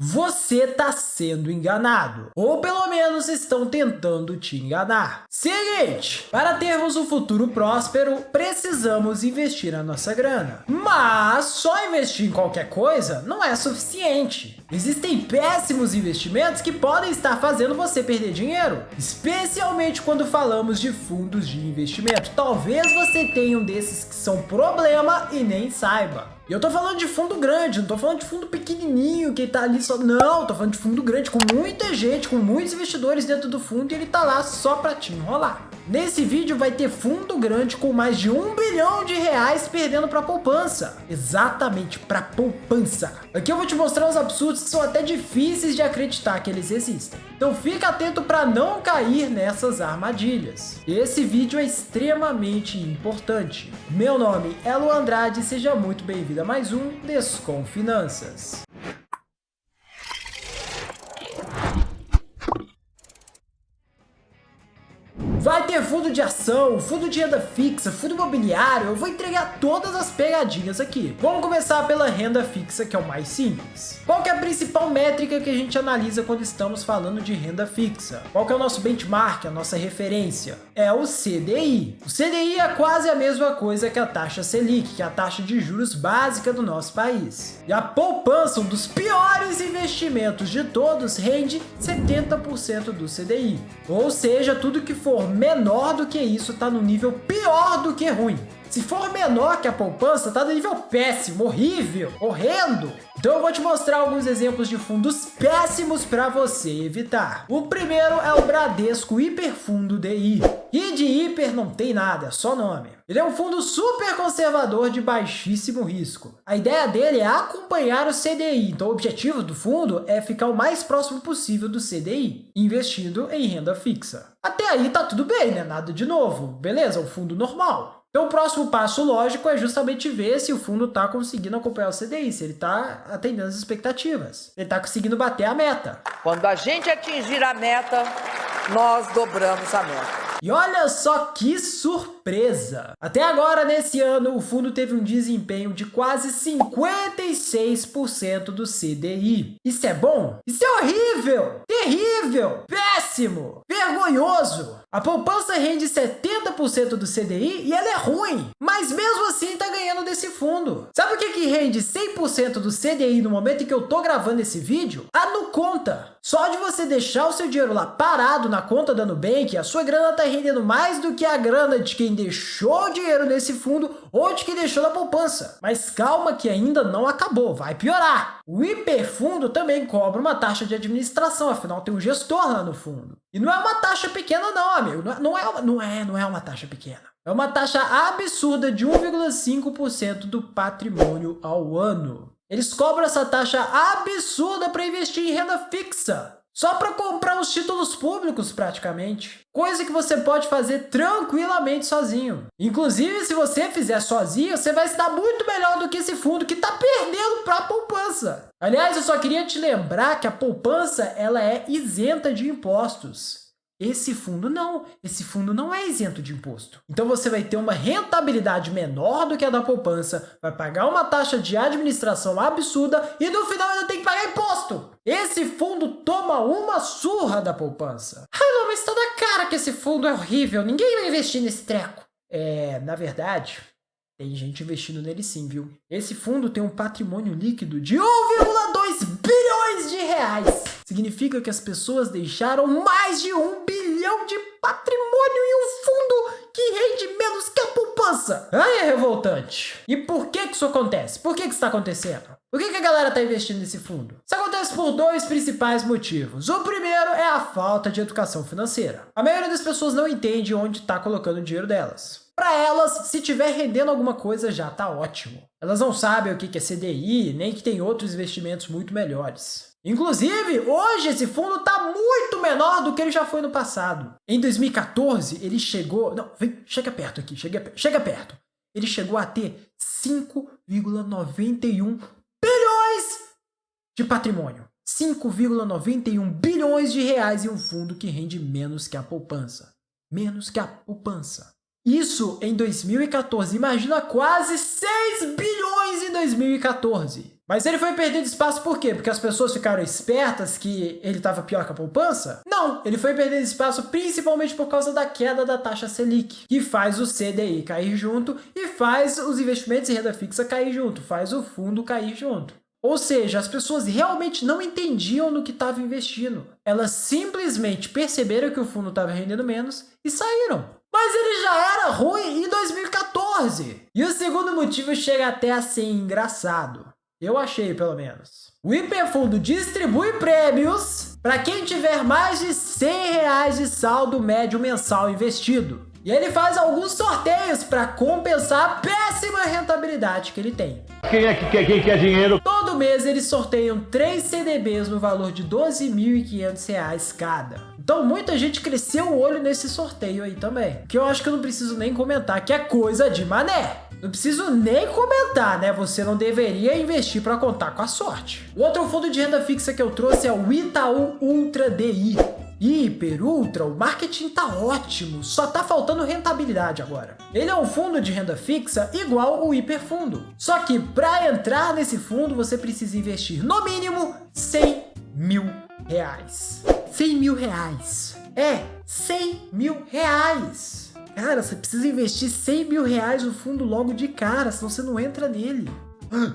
você está sendo enganado. Ou pelo menos estão tentando te enganar. Seguinte, para termos um futuro próspero, precisamos investir a nossa grana. Mas só investir em qualquer coisa não é suficiente. Existem péssimos investimentos que podem estar fazendo você perder dinheiro, especialmente quando falamos de fundos de investimento. Talvez você tenha um desses que são problema e nem saiba. E eu tô falando de fundo grande, não tô falando de fundo pequenininho que tá ali só... Não, tô falando de fundo grande com muita gente, com muitos investidores dentro do fundo e ele tá lá só pra te enrolar. Nesse vídeo vai ter fundo grande com mais de R$1 bilhão perdendo pra poupança. Exatamente, pra poupança. Aqui eu vou te mostrar uns absurdos que são até difíceis de acreditar que eles existem. Então fica atento pra não cair nessas armadilhas. Esse vídeo é extremamente importante. Meu nome é Luan Andrade e seja muito bem-vindo a mais um Desconfinanças. Vai ter fundo de ação, fundo de renda fixa, fundo imobiliário, eu vou entregar todas as pegadinhas aqui. Vamos começar pela renda fixa, que é o mais simples. Qual que é a principal métrica que a gente analisa quando estamos falando de renda fixa? Qual que é o nosso benchmark, a nossa referência? É o CDI. O CDI é quase a mesma coisa que a taxa Selic, que é a taxa de juros básica do nosso país. E a poupança, um dos piores investimentos de todos, rende 70% do CDI. Ou seja, tudo que for menor do que isso está no nível pior do que ruim. Se for menor que a poupança, está no nível péssimo, horrível, horrendo. Então eu vou te mostrar alguns exemplos de fundos péssimos para você evitar. O primeiro é o Bradesco Hiperfundo DI. E de hiper não tem nada, é só nome. Ele é um fundo super conservador de baixíssimo risco. A ideia dele é acompanhar o CDI, então o objetivo do fundo é ficar o mais próximo possível do CDI, investindo em renda fixa. Até aí tá tudo bem, né? Nada de novo, beleza? Um fundo normal. Então o próximo passo lógico é justamente ver se o fundo está conseguindo acompanhar o CDI, se ele está atendendo as expectativas, se ele está conseguindo bater a meta. Quando a gente atingir a meta, nós dobramos a meta. E olha só que surpresa! Até agora, nesse ano, o fundo teve um desempenho de quase 56% do CDI. Isso é bom? Isso é horrível! Terrível! Péssimo! Vergonhoso! A poupança rende 70% do CDI e ela é ruim, mas mesmo assim tá ganhando desse fundo. Sabe o que rende 100% do CDI no momento em que eu tô gravando esse vídeo? A Nuconta. Só de você deixar o seu dinheiro lá parado na conta da Nubank, a sua grana tá rendendo mais do que a grana de quem deixou o dinheiro nesse fundo ou de quem deixou na poupança. Mas calma que ainda não acabou, vai piorar. O hiperfundo também cobra uma taxa de administração, afinal tem um gestor lá no fundo. E não é uma taxa pequena não, amigo, não é uma taxa pequena. É uma taxa absurda de 1,5% do patrimônio ao ano. Eles cobram essa taxa absurda para investir em renda fixa. Só para comprar os títulos públicos, praticamente. Coisa que você pode fazer tranquilamente sozinho. Inclusive, se você fizer sozinho, você vai se dar muito melhor do que esse fundo que está perdendo para a poupança. Aliás, eu só queria te lembrar que a poupança ela é isenta de impostos. Esse fundo não é isento de imposto. Então você vai ter uma rentabilidade menor do que a da poupança, vai pagar uma taxa de administração absurda e no final ainda tem que pagar imposto. Esse fundo toma uma surra da poupança. Ah, não, mas tá na cara que esse fundo é horrível, ninguém vai investir nesse treco. Na verdade, tem gente investindo nele sim, viu? Esse fundo tem um patrimônio líquido de 1,2 bilhões de reais. Significa que as pessoas deixaram mais de 1 bilhão de patrimônio em um fundo que rende menos que a poupança. Aí é revoltante. E por que isso acontece? Por que isso está acontecendo? Por que a galera está investindo nesse fundo? Isso acontece por dois principais motivos. O primeiro é a falta de educação financeira. A maioria das pessoas não entende onde está colocando o dinheiro delas. Para elas, se tiver rendendo alguma coisa, já tá ótimo. Elas não sabem o que é CDI, nem que tem outros investimentos muito melhores. Inclusive, hoje esse fundo está muito menor do que ele já foi no passado. Em 2014, ele chegou... Não, chega perto aqui, chega perto. Ele chegou a ter 5,91 bilhões de patrimônio. 5,91 bilhões de reais em um fundo que rende menos que a poupança. Menos que a poupança. Isso em 2014. Imagina quase 6 bilhões em 2014. Mas ele foi perdendo espaço por quê? Porque as pessoas ficaram espertas que ele estava pior que a poupança? Não, ele foi perdendo espaço principalmente por causa da queda da taxa Selic, que faz o CDI cair junto e faz os investimentos em renda fixa cair junto, faz o fundo cair junto. Ou seja, as pessoas realmente não entendiam no que estavam investindo. Elas simplesmente perceberam que o fundo estava rendendo menos e saíram. Mas ele já era ruim em 2014. E o segundo motivo chega até a ser engraçado. Eu achei, pelo menos. O hiperfundo distribui prêmios para quem tiver mais de R$100 de saldo médio mensal investido. E ele faz alguns sorteios para compensar a péssima rentabilidade que ele tem. Quem quer dinheiro? Todo mês eles sorteiam 3 CDBs no valor de R$12.500 cada. Então muita gente cresceu o olho nesse sorteio aí também. Que eu acho que eu não preciso nem comentar, que é coisa de mané. Não preciso nem comentar, né? Você não deveria investir para contar com a sorte. O outro fundo de renda fixa que eu trouxe é o Itaú Ultra DI. Hiper, ultra, o marketing tá ótimo, só tá faltando rentabilidade agora. Ele é um fundo de renda fixa igual o hiperfundo. Só que para entrar nesse fundo você precisa investir no mínimo R$100 mil. R$100 mil. É, R$100 mil. Cara, você precisa investir R$100 mil no fundo logo de cara, senão você não entra nele.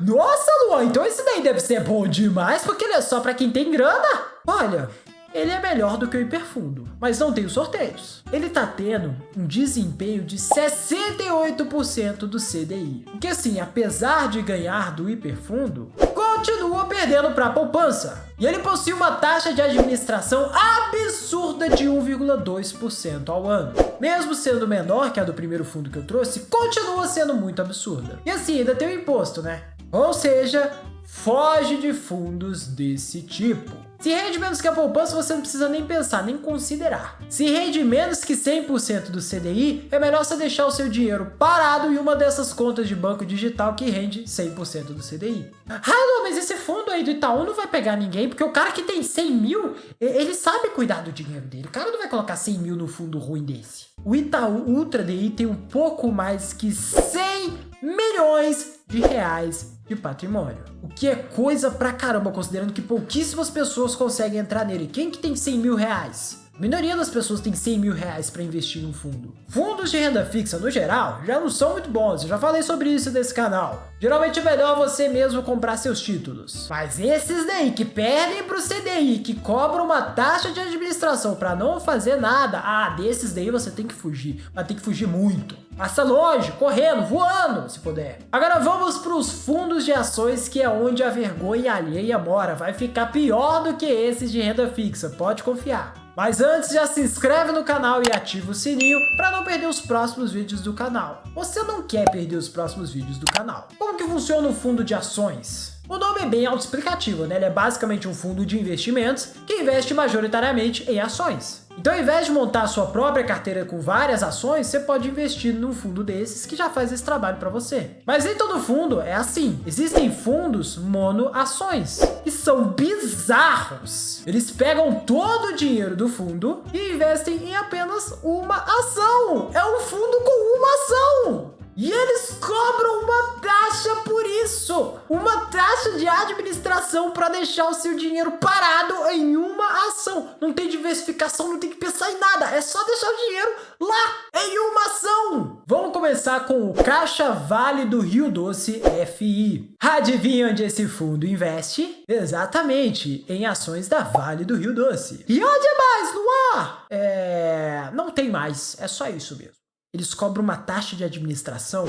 Nossa, Luan, então esse daí deve ser bom demais, porque ele é só pra quem tem grana. Olha, ele é melhor do que o hiperfundo, mas não tem os sorteios. Ele tá tendo um desempenho de 68% do CDI. Porque assim, apesar de ganhar do hiperfundo, continua perdendo para a poupança. E ele possui uma taxa de administração absurda de 1,2% ao ano. Mesmo sendo menor que a do primeiro fundo que eu trouxe, continua sendo muito absurda. E assim, ainda tem o imposto, né? Ou seja, foge de fundos desse tipo. Se rende menos que a poupança, você não precisa nem pensar, nem considerar. Se rende menos que 100% do CDI, é melhor você deixar o seu dinheiro parado em uma dessas contas de banco digital que rende 100% do CDI. Ah, não, mas esse fundo aí do Itaú não vai pegar ninguém, porque o cara que tem 100 mil, ele sabe cuidar do dinheiro dele. O cara não vai colocar 100 mil no fundo ruim desse. O Itaú Ultra DI tem um pouco mais que 100 milhões de reais de patrimônio. O que é coisa pra caramba, considerando que pouquíssimas pessoas conseguem entrar nele. Quem que tem 100 mil reais? A minoria das pessoas tem 100 mil reais para investir em um fundo. Fundos de renda fixa, no geral, já não são muito bons. Eu já falei sobre isso nesse canal. Geralmente é melhor você mesmo comprar seus títulos. Mas esses daí que perdem pro CDI, que cobram uma taxa de administração para não fazer nada, desses daí você tem que fugir. Mas tem que fugir muito. Passa longe, correndo, voando, se puder. Agora vamos para os fundos de ações, que é onde a vergonha alheia mora. Vai ficar pior do que esses de renda fixa, pode confiar. Mas antes, já se inscreve no canal e ativa o sininho para não perder os próximos vídeos do canal. Você não quer perder os próximos vídeos do canal. Como que funciona o fundo de ações? O nome é bem autoexplicativo, né? Ele é basicamente um fundo de investimentos que investe majoritariamente em ações. Então, ao invés de montar a sua própria carteira com várias ações, você pode investir num fundo desses que já faz esse trabalho para você. Mas nem todo fundo é assim. Existem fundos monoações, que são bizarros. Eles pegam todo o dinheiro do fundo e investem em apenas uma ação. É um fundo com uma ação. E eles cobram uma taxa por isso, uma taxa de administração para deixar o seu dinheiro parado em uma ação. Não tem diversificação, não tem que pensar em nada, é só deixar o dinheiro lá em uma ação. Vamos começar com o Caixa Vale do Rio Doce FI. Adivinha onde esse fundo investe? Exatamente, em ações da Vale do Rio Doce. E onde mais, Luan? Não tem mais, é só isso mesmo. Eles cobram uma taxa de administração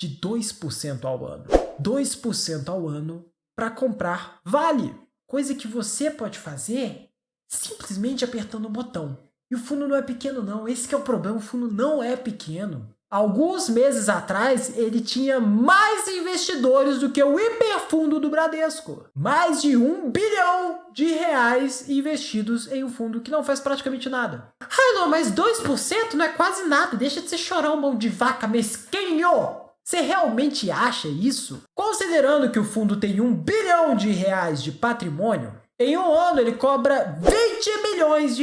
de 2% ao ano. 2% ao ano para comprar Vale. Coisa que você pode fazer simplesmente apertando o botão. E o fundo não é pequeno não, esse que é o problema, o fundo não é pequeno. Alguns meses atrás, ele tinha mais investidores do que o hiperfundo do Bradesco. Mais de R$1 bilhão investidos em um fundo que não faz praticamente nada. Não, mas 2% não é quase nada. Deixa de ser chorão, mão de vaca mesquinho. Você realmente acha isso? Considerando que o fundo tem R$1 bilhão de patrimônio, em um ano ele cobra R$20 milhões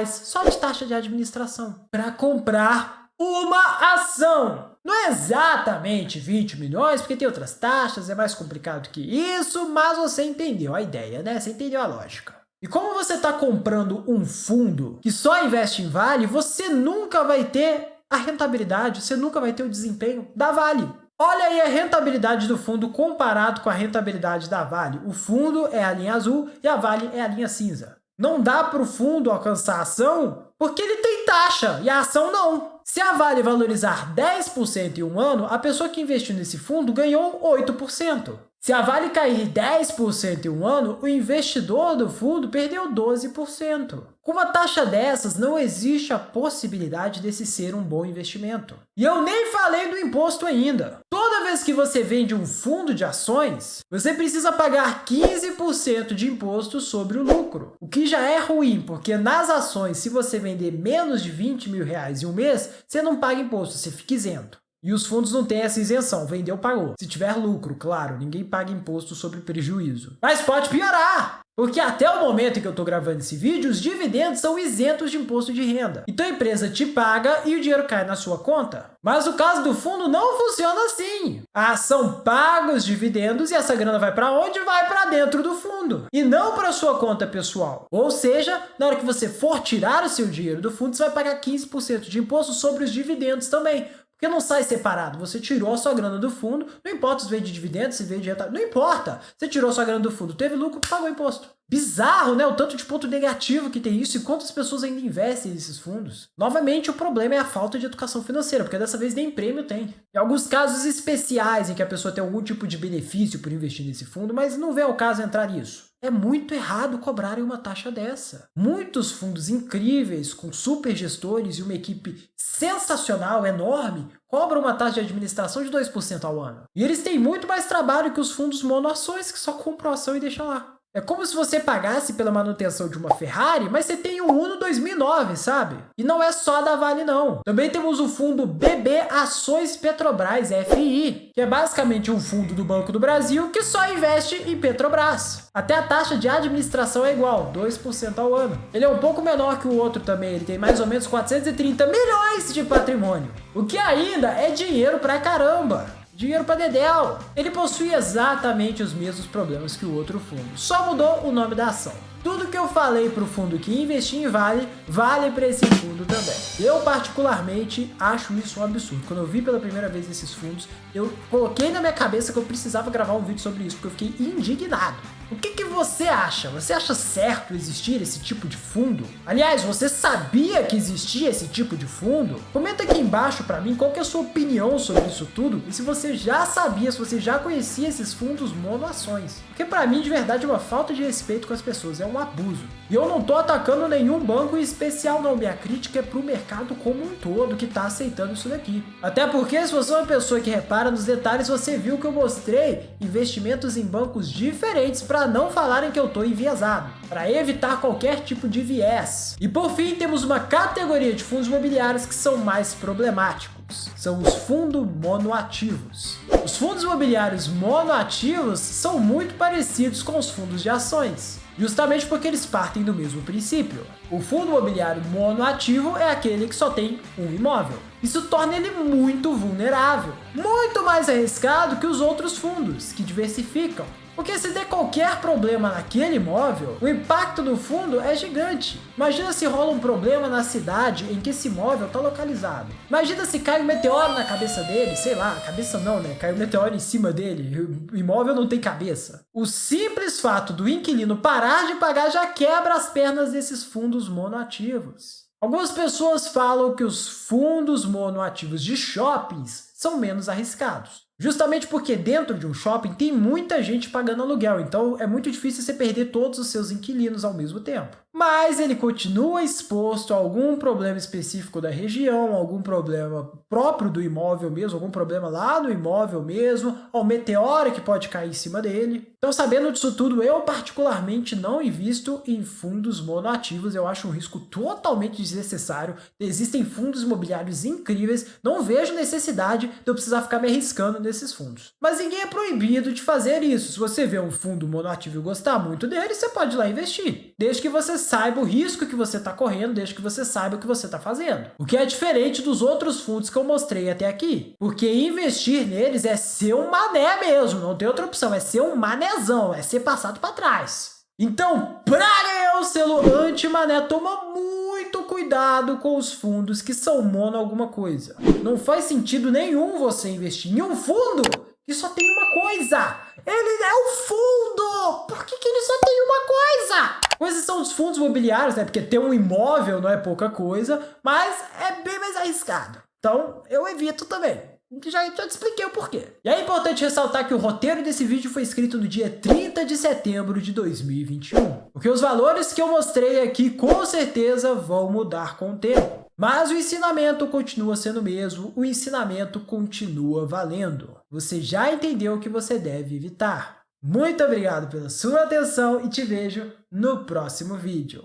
só de taxa de administração para comprar uma ação. Não é exatamente 20 milhões, porque tem outras taxas, é mais complicado que isso, mas você entendeu a ideia, né? Você entendeu a lógica. E como você está comprando um fundo que só investe em Vale, você nunca vai ter a rentabilidade, você nunca vai ter o desempenho da Vale. Olha aí a rentabilidade do fundo comparado com a rentabilidade da Vale. O fundo é a linha azul e a Vale é a linha cinza. Não dá para o fundo alcançar a ação porque ele tem taxa e a ação não. Se a Vale valorizar 10% em um ano, a pessoa que investiu nesse fundo ganhou 8%. Se a Vale cair 10% em um ano, o investidor do fundo perdeu 12%. Com uma taxa dessas, não existe a possibilidade desse ser um bom investimento. E eu nem falei do imposto ainda. Toda vez que você vende um fundo de ações, você precisa pagar 15% de imposto sobre o lucro. O que já é ruim, porque nas ações, se você vender menos de 20 mil reais em um mês, você não paga imposto, você fica isento. E os fundos não têm essa isenção, vendeu, pagou. Se tiver lucro, claro, ninguém paga imposto sobre prejuízo. Mas pode piorar, porque até o momento em que eu estou gravando esse vídeo, os dividendos são isentos de imposto de renda. Então a empresa te paga e o dinheiro cai na sua conta. Mas no caso do fundo não funciona assim. A ação paga os dividendos e essa grana vai para onde? Vai para dentro do fundo e não para sua conta pessoal. Ou seja, na hora que você for tirar o seu dinheiro do fundo, você vai pagar 15% de imposto sobre os dividendos também. Porque não sai separado, você tirou a sua grana do fundo, não importa se veio de dividendos, se veio de rentabilidade, não importa. Você tirou a sua grana do fundo, teve lucro, pagou imposto. Bizarro, né? O tanto de ponto negativo que tem isso e quantas pessoas ainda investem nesses fundos. Novamente, o problema é a falta de educação financeira, porque dessa vez nem prêmio tem. Em alguns casos especiais em que a pessoa tem algum tipo de benefício por investir nesse fundo, mas não vem ao caso entrar nisso. É muito errado cobrarem uma taxa dessa. Muitos fundos incríveis, com super gestores e uma equipe sensacional, enorme, cobram uma taxa de administração de 2% ao ano. E eles têm muito mais trabalho que os fundos monoações, que só compram ação e deixam lá. É como se você pagasse pela manutenção de uma Ferrari, mas você tem um Uno 2009, sabe? E não é só da Vale, não. Também temos o fundo BB Ações Petrobras, FI, que é basicamente um fundo do Banco do Brasil que só investe em Petrobras. Até a taxa de administração é igual, 2% ao ano. Ele é um pouco menor que o outro também, ele tem mais ou menos 430 milhões de patrimônio. O que ainda é dinheiro pra caramba. Dinheiro para dedéu. Ele possui exatamente os mesmos problemas que o outro fundo, só mudou o nome da ação. Tudo que eu falei para o fundo que investir em Vale, vale para esse fundo também. Eu particularmente acho isso um absurdo. Quando eu vi pela primeira vez esses fundos, eu coloquei na minha cabeça que eu precisava gravar um vídeo sobre isso, porque eu fiquei indignado. O que você acha? Você acha certo existir esse tipo de fundo? Aliás, você sabia que existia esse tipo de fundo? Comenta aqui embaixo pra mim qual que é a sua opinião sobre isso tudo e se você já sabia, se você já conhecia esses fundos monoações. Porque pra mim, de verdade, é uma falta de respeito com as pessoas, é um abuso. E eu não tô atacando nenhum banco em especial não, minha crítica é pro mercado como um todo que tá aceitando isso daqui. Até porque se você é uma pessoa que repara nos detalhes, você viu que eu mostrei investimentos em bancos diferentes para não falarem que eu tô enviesado, para evitar qualquer tipo de viés. E por fim, temos uma categoria de fundos imobiliários que são mais problemáticos. São os fundos monoativos. Os fundos imobiliários monoativos são muito parecidos com os fundos de ações, justamente porque eles partem do mesmo princípio. O fundo imobiliário monoativo é aquele que só tem um imóvel. Isso torna ele muito vulnerável, muito mais arriscado que os outros fundos, que diversificam. Porque se der qualquer problema naquele imóvel, o impacto do fundo é gigante. Imagina se rola um problema na cidade em que esse imóvel está localizado. Imagina se cai um meteoro na cabeça dele, sei lá, cabeça não, né? Cai um meteoro em cima dele, o imóvel não tem cabeça. O simples fato do inquilino parar de pagar já quebra as pernas desses fundos monoativos. Algumas pessoas falam que os fundos monoativos de shoppings são menos arriscados. Justamente porque dentro de um shopping tem muita gente pagando aluguel, então é muito difícil você perder todos os seus inquilinos ao mesmo tempo. Mas ele continua exposto a algum problema específico da região, algum problema próprio do imóvel mesmo, algum problema lá no imóvel mesmo, ao meteoro que pode cair em cima dele. Então, sabendo disso tudo, eu particularmente não invisto em fundos monoativos. Eu acho um risco totalmente desnecessário. Existem fundos imobiliários incríveis, não vejo necessidade de eu precisar ficar me arriscando nesses fundos. Mas ninguém é proibido de fazer isso. Se você vê um fundo monoativo e gostar muito dele, você pode ir lá investir. Desde que você saiba o risco que você está correndo, desde que você saiba o que você está fazendo. O que é diferente dos outros fundos que eu mostrei até aqui. Porque investir neles é ser um mané mesmo, não tem outra opção, é ser um manézão, é ser passado para trás. Então, pra ganhar o selo anti-mané, toma muito cuidado com os fundos que são mono alguma coisa. Não faz sentido nenhum você investir em um fundo que só tem uma coisa. Ele é o fundo! Por que ele só tem uma coisa? Coisas são os fundos imobiliários, né? Porque ter um imóvel não é pouca coisa, mas é bem mais arriscado. Então, eu evito também. Já te expliquei o porquê. E é importante ressaltar que o roteiro desse vídeo foi escrito no dia 30 de setembro de 2021. Porque os valores que eu mostrei aqui com certeza vão mudar com o tempo. Mas o ensinamento continua sendo o mesmo, o ensinamento continua valendo. Você já entendeu o que você deve evitar. Muito obrigado pela sua atenção e te vejo no próximo vídeo.